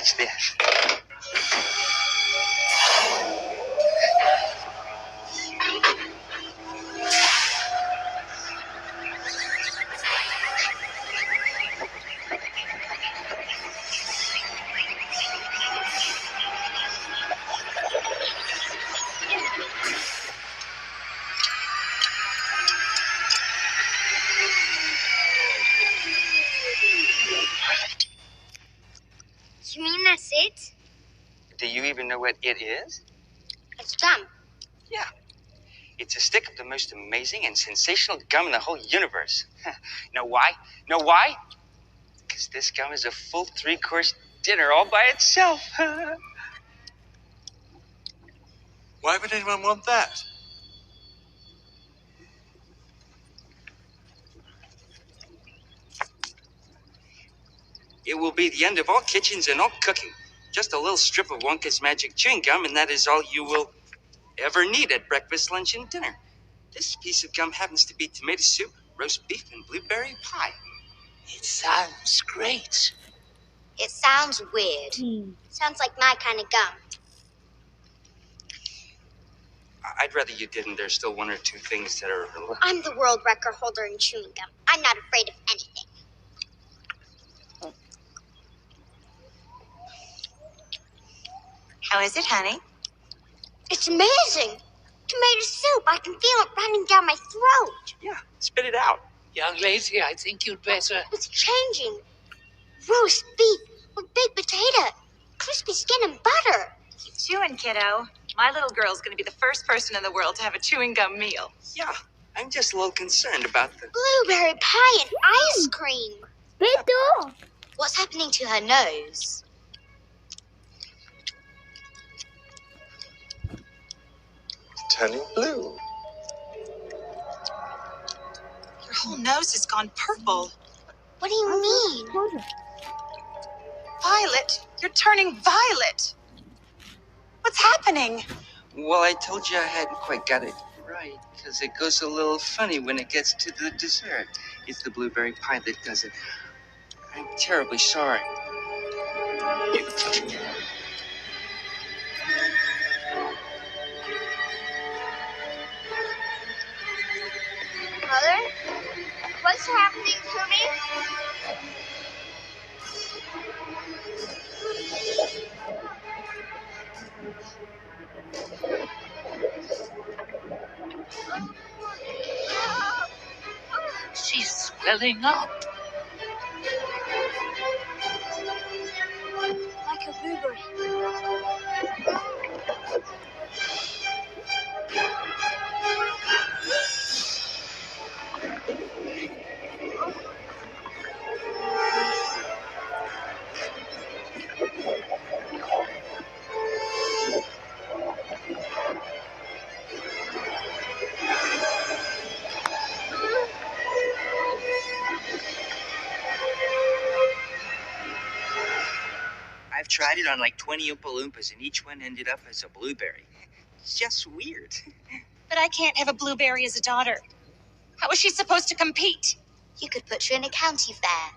Watch this. You mean that's it? Do you even know what it is? It's gum. Yeah. It's a stick of the most amazing and sensational gum in the whole universe. Know why? Know why? Because this gum is a full 3-course dinner all by itself. Why would anyone want that? It will be the end of all kitchens and all cooking. Just a little strip of Wonka's magic chewing gum, and that is all you will ever need at breakfast, lunch, and dinner. This piece of gum happens to be tomato soup, roast beef, and blueberry pie. It sounds great. It sounds weird. Sounds like my kind of gum. I'd rather you didn't. There's still one or two things that are... I'm the world record holder in chewing gum. I'm not afraid of anything. How is it, honey? It's amazing. Tomato soup. I can feel it running down my throat. Yeah, spit it out. Young lady, I think you'd better... It's changing. Roast beef with baked potato, crispy skin and butter. Keep chewing, kiddo. My little girl's gonna be the first person in the world to have a chewing gum meal. Yeah, I'm just a little concerned about the... Blueberry pie and ice cream. Beto! What's happening to her nose? Turning blue. Your whole nose has gone purple. What do you mean? Violet, you're turning violet. What's happening? Well, I told you I hadn't quite got it right, because it goes a little funny when it gets to the dessert. It's the blueberry pie that does it. I'm terribly sorry. Mother? What's happening to me? She's swelling up. Like a blueberry. I've tried it on like 20 Oompa Loompas, and each one ended up as a blueberry. It's just weird. But I can't have a blueberry as a daughter. How is she supposed to compete? You could put her in a county fair.